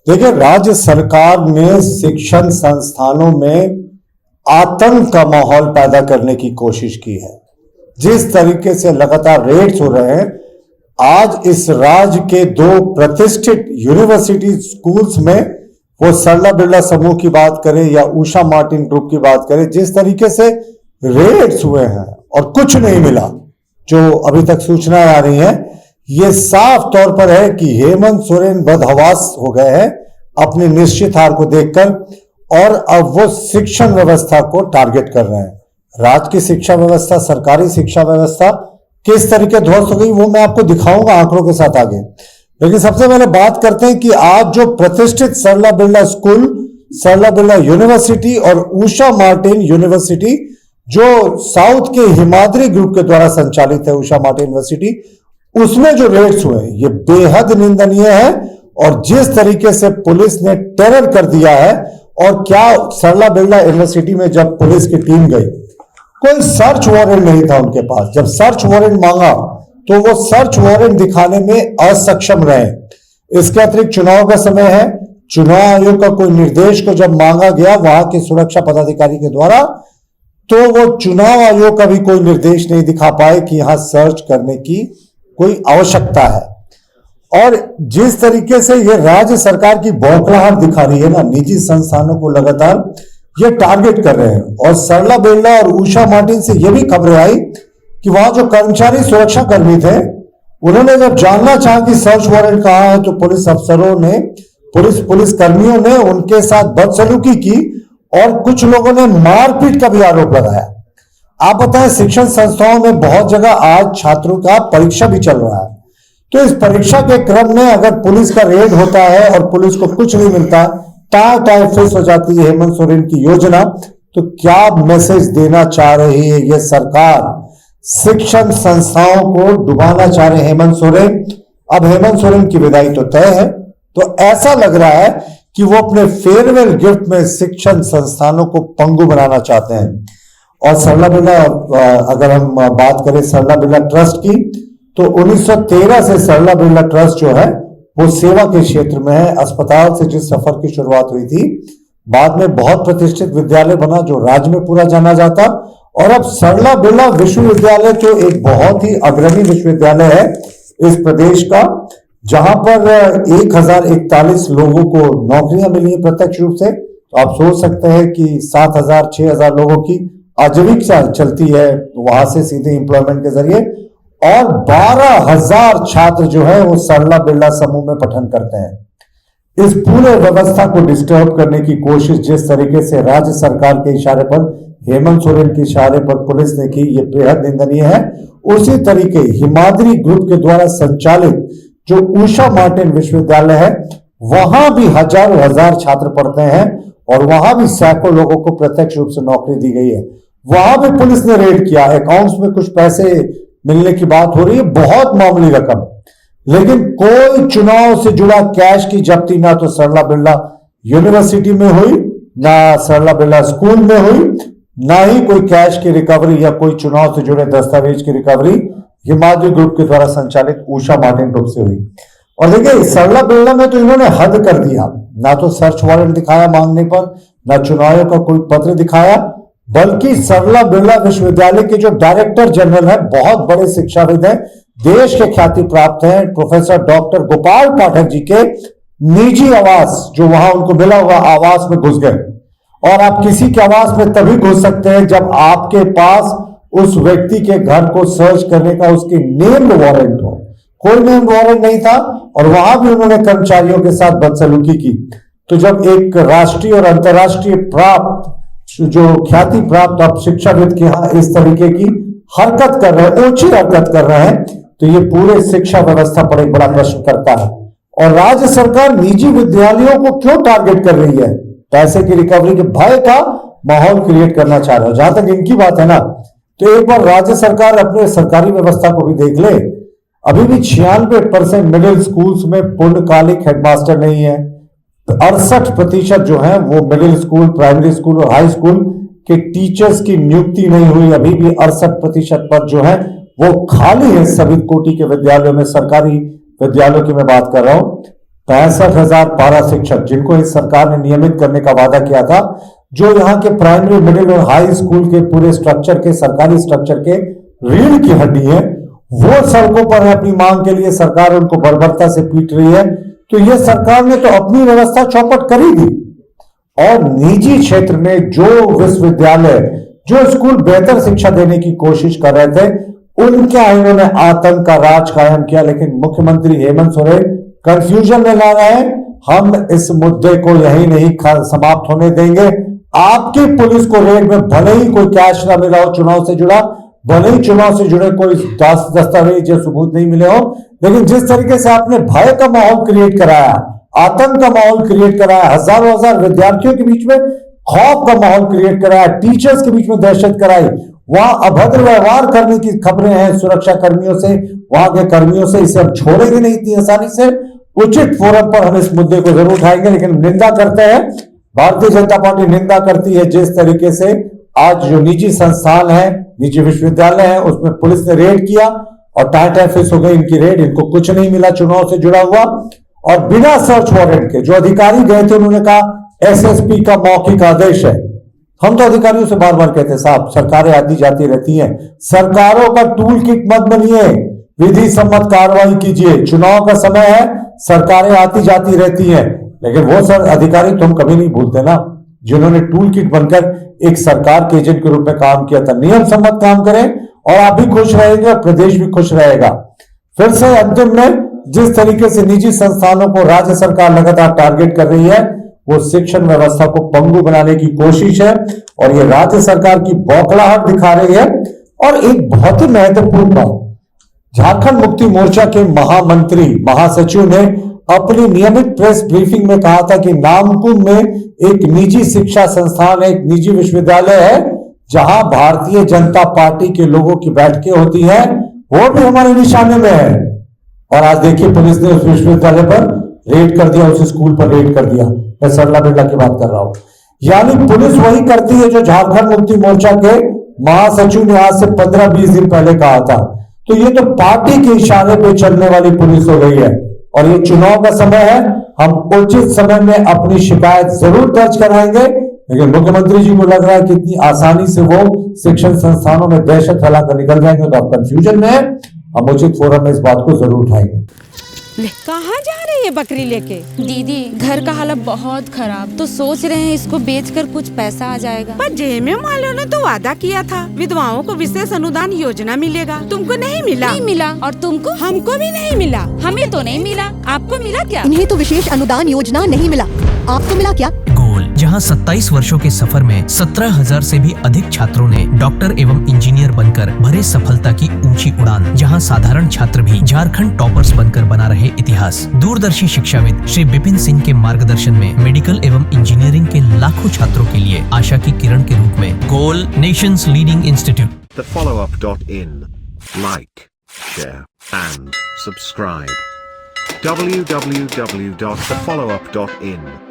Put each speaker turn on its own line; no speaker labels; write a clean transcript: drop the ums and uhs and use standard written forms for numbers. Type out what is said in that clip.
देखिए, राज्य सरकार ने शिक्षण संस्थानों में आतंक का माहौल पैदा करने की कोशिश की है। जिस तरीके से लगातार रेड्स हो रहे हैं, आज इस राज्य के दो प्रतिष्ठित यूनिवर्सिटी स्कूल्स में, वो सरला बिरला समूह की बात करें या उषा मार्टिन ग्रुप की बात करें, जिस तरीके से रेड्स हुए हैं और कुछ नहीं मिला, जो अभी तक सूचनाएं आ रही हैं, ये साफ तौर पर है कि हेमंत सोरेन बदहवास हो गए हैं अपनी निश्चित हार को देखकर, और अब वो शिक्षण व्यवस्था को टारगेट कर रहे हैं। राज्य की शिक्षा व्यवस्था, सरकारी शिक्षा व्यवस्था किस तरीके ध्वस्त हो गई, वो मैं आपको दिखाऊंगा आंकड़ों के साथ आगे। लेकिन सबसे पहले बात करते हैं कि आज जो प्रतिष्ठित सरला बिरला स्कूल, सरला बिरला यूनिवर्सिटी और उषा मार्टिन यूनिवर्सिटी, जो साउथ के हिमाद्री ग्रुप के द्वारा संचालित है, उषा मार्टिन यूनिवर्सिटी, उसमें जो रेड्स हुए ये बेहद निंदनीय है। और जिस तरीके से पुलिस ने टेरर कर दिया है, और क्या सरला बिरला यूनिवर्सिटी में जब पुलिस की टीम गई, कोई सर्च वारंट नहीं था उनके पास। जब सर्च वारंट मांगा तो वो सर्च वारंट दिखाने में असक्षम रहे। इसके अतिरिक्त चुनाव का समय है, चुनाव आयोग का कोई निर्देश को जब मांगा गया वहां के सुरक्षा पदाधिकारी के द्वारा, तो वो चुनाव आयोग का भी कोई निर्देश नहीं दिखा पाए कि यहां सर्च करने की कोई आवश्यकता है। और जिस तरीके से ये राज्य सरकार की बौखलाहट दिखा रही है ना, निजी संस्थानों को लगातार ये टारगेट कर रहे हैं। और सरला बिरला और उषा मार्टिन से ये भी खबरें आई कि वहां जो कर्मचारी सुरक्षा कर्मी थे, उन्होंने जब जानना चाहा कि सर्च वारंट कहां है, तो पुलिस अफसरों ने, पुलिस कर्मियों ने उनके साथ बदसलूकी की और कुछ लोगों ने मारपीट का भी आरोप लगाया। आप बताएं, शिक्षण संस्थाओं में बहुत जगह आज छात्रों का परीक्षा भी चल रहा है, तो इस परीक्षा के क्रम में अगर पुलिस का रेड होता है और पुलिस को कुछ नहीं मिलता, टाई फेस हो जाती है हेमंत सोरेन की योजना, तो क्या मैसेज देना चाह रही है ये सरकार? शिक्षण संस्थाओं को डुबाना चाह रहे हेमंत सोरेन। अब हेमंत सोरेन की विदाई तो तय है, तो ऐसा लग रहा है कि वो अपने फेयरवेल गिफ्ट में शिक्षण संस्थानों को पंगु बनाना चाहते हैं। और सरला बिरला, अगर हम बात करें सरला बिरला ट्रस्ट की, तो 1913 से सरला बिरला ट्रस्ट जो है वो सेवा के क्षेत्र में है। अस्पताल से जिस सफर की शुरुआत हुई थी, बाद में बहुत प्रतिष्ठित विद्यालय बना जो राज्य में पूरा जाना जाता, और अब सरला बिरला विश्वविद्यालय जो एक बहुत ही अग्रणी विश्वविद्यालय है इस प्रदेश का, जहां पर 1041 लोगों को नौकरियां मिली है प्रत्यक्ष रूप से। तो आप सोच सकते हैं कि 7000 6000 लोगों की आजीविका चलती है वहां से सीधे एम्प्लॉयमेंट के जरिए, और 12,000 छात्र जो है वो सरला बिरला समूह में पठन करते हैं। इस पूरे व्यवस्था को डिस्टर्ब करने की कोशिश जिस तरीके से राज्य सरकार के इशारे पर, हेमंत सोरेन के इशारे पर पुलिस ने की, ये बेहद निंदनीय है। उसी तरीके हिमाद्री ग्रुप के द्वारा संचालित जो उषा मार्टिन विश्वविद्यालय है, वहां भी हजारों हजार छात्र पढ़ते हैं और वहां भी सैकड़ों लोगों को प्रत्यक्ष रूप से नौकरी दी गई है। वहां भी पुलिस ने रेड किया, अकाउंट्स में कुछ पैसे मिलने की बात हो रही है, बहुत मामूली रकम, लेकिन कोई चुनाव से जुड़ा कैश की जब्ती ना तो सरला बिरला यूनिवर्सिटी में हुई, ना सरला बिरला स्कूल में हुई, ना ही कोई कैश की रिकवरी या कोई चुनाव से जुड़े दस्तावेज की रिकवरी हिमाद्री ग्रुप के द्वारा संचालित उषा मार्टिन ग्रुप से हुई। और देखिए, सरला बिरला में तो इन्होंने हद कर दिया, ना तो सर्च वारंट दिखाया मांगने पर, ना चुनाव का कोई पत्र दिखाया, बल्कि सरला बिरला विश्वविद्यालय के जो डायरेक्टर जनरल है, बहुत बड़े शिक्षाविद हैं, देश के ख्याति प्राप्त हैं, प्रोफेसर डॉक्टर गोपाल पाठक जी के निजी आवास जो वहां उनको मिला हुआ आवास में घुस गए। और आप किसी के आवास में तभी घुस सकते हैं जब आपके पास उस व्यक्ति के घर को सर्च करने का उसकी नेम्ड वारंट हो। कोई नेम्ड वारंट नहीं था, और वहां भी उन्होंने कर्मचारियों के साथ बदसलूकी की। तो जब एक राष्ट्रीय और अंतर्राष्ट्रीय प्राप्त, जो ख्याति प्राप्त अब शिक्षाविद के यहाँ इस तरीके की हरकत कर रहे हैं, ऊंची हरकत कर रहे हैं, तो ये पूरे शिक्षा व्यवस्था पर एक बड़ा प्रश्न करता है। और राज्य सरकार निजी विद्यालयों को क्यों टारगेट कर रही है? पैसे की रिकवरी के भय का माहौल क्रिएट करना चाह रहे हो। जहां तक इनकी बात है ना, तो एक बार राज्य सरकार अपने सरकारी व्यवस्था को भी देख ले। अभी भी 96% मिडिल स्कूल्स में पूर्णकालिक हेडमास्टर नहीं है। 68% जो है वो मिडिल स्कूल, प्राइमरी स्कूल और हाई स्कूल के टीचर्स की नियुक्ति नहीं हुई। अभी भी 68% पद जो है वो खाली है सभी कोटि के विद्यालयों में, सरकारी विद्यालयों की मैं बात कर रहा हूं। 65,000 पारा शिक्षक जिनको इस सरकार ने नियमित करने का वादा किया था, जो यहाँ के प्राइमरी, मिडिल और हाई स्कूल के पूरे स्ट्रक्चर के, सरकारी स्ट्रक्चर के रीढ़ की हड्डी है, वो सड़कों पर है अपनी मांग के लिए। सरकार उनको बर्बरता से पीट रही है। तो ये सरकार ने तो अपनी व्यवस्था चौपट कर ही दी, और निजी क्षेत्र में जो विश्वविद्यालय, जो स्कूल बेहतर शिक्षा देने की कोशिश कर रहे थे, उनके यहाँ इन्होंने आतंक का राज कायम किया। लेकिन मुख्यमंत्री हेमंत सोरेन कंफ्यूजन में ला रहे हैं। हम इस मुद्दे को यही नहीं समाप्त होने देंगे। आपकी पुलिस को रेड में भले ही कोई कैश ना मिला हो चुनाव से जुड़ा, भले ही चुनाव से जुड़े कोई दस्तावेज या सबूत नहीं मिले हो, लेकिन जिस तरीके से आपने भय का माहौल क्रिएट कराया, आतंक का माहौल क्रिएट कराया, हजारों हजार विद्यार्थियों के बीच में खौफ का माहौल क्रिएट कराया, टीचर्स के बीच में दहशत कराई, वहां अभद्र व्यवहार करने की खबरें हैं सुरक्षा कर्मियों से, वहां के कर्मियों से, इसे हम छोड़ेंगे नहीं इतनी आसानी से। उचित फोरम पर हम इस मुद्दे को जरूर उठाएंगे, लेकिन निंदा करते हैं, भारतीय जनता पार्टी निंदा करती है जिस तरीके से आज जो निजी संस्थान है, निजी विश्वविद्यालय है, उसमें पुलिस ने रेड किया और टाइट फिस हो गई इनकी रेड। इनको कुछ नहीं मिला चुनाव से जुड़ा हुआ, और बिना सर्च वारंट के जो अधिकारी गए थे, उन्होंने कहा एसएसपी का मौखिक आदेश है। हम तो अधिकारियों से बार बार कहते हैं, साहब सरकारें आती जाती रहती हैं, सरकारों का टूल किट मत बनिए, विधि सम्मत कार्रवाई कीजिए। चुनाव का समय है, सरकारें आती जाती रहती हैं, लेकिन वो सर अधिकारी तो हम कभी नहीं भूलते ना, जिन्होंने टूल किट बनकर एक सरकार के एजेंट के रूप में काम किया था। नियम सम्मत काम करें और आप भी खुश रहेंगे और प्रदेश भी खुश रहेगा। फिर से अंतिम में जिस तरीके से निजी संस्थानों को राज्य सरकार लगातार टारगेट कर रही है, वो शिक्षण व्यवस्था को पंगु बनाने की कोशिश है, और ये राज्य सरकार की बौखलाहट दिखा रही है। और एक बहुत ही महत्वपूर्ण बात, झारखंड मुक्ति मोर्चा के महामंत्री, महासचिव ने अपनी नियमित प्रेस ब्रीफिंग में कहा था कि नामकुम में एक निजी शिक्षा संस्थान है, एक निजी विश्वविद्यालय है, जहां भारतीय जनता पार्टी के लोगों की बैठकें होती हैं, वो भी हमारे निशाने में है। और आज देखिए पुलिस ने उस विश्वविद्यालय पर रेड कर दिया, उस स्कूल पर रेड कर दिया। मैं सरला बिरला की बात कर रहा हूं। यानी पुलिस वही करती है जो झारखंड मुक्ति मोर्चा के महासचिव ने आज से 15-20 दिन पहले कहा था। तो ये तो पार्टी के इशारे पे चलने वाली पुलिस हो गई है, और ये चुनाव का समय है, हम उचित समय में अपनी शिकायत जरूर दर्ज कराएंगे। लेकिन मुख्यमंत्री जी को लग रहा है कि इतनी आसानी से वो शिक्षण संस्थानों में दहशत फैलाकर निकल जाएंगे, तो आप कंफ्यूजन में है। हम उचित फोरम में इस बात को जरूर उठाएंगे।
कहाँ जा रही है बकरी लेके?
दीदी घर का हालत बहुत खराब, तो सोच रहे हैं इसको बेचकर कुछ पैसा आ जाएगा।
पर जेएमएम वालों ने तो वादा किया था विधवाओं को विशेष अनुदान योजना मिलेगा, तुमको नहीं मिला?
नहीं मिला। और तुमको?
हमको भी नहीं मिला।
हमें तो नहीं मिला, आपको मिला क्या?
इन्हें तो विशेष अनुदान योजना नहीं मिला, आपको मिला क्या?
गोल, जहां 27 वर्षों के सफर में 17,000 से भी अधिक छात्रों ने डॉक्टर एवं इंजीनियर बनकर भरे सफलता की ऊंची उड़ान, जहां साधारण छात्र भी झारखंड टॉपर्स बनकर बना रहे इतिहास। दूरदर्शी शिक्षाविद श्री विपिन सिंह के मार्गदर्शन में मेडिकल एवं इंजीनियरिंग के लाखों छात्रों के लिए आशा की किरण के रूप में गोल, nation's leading institute.
TheFollowUp.in. Like, share and subscribe. www.thefollowup.in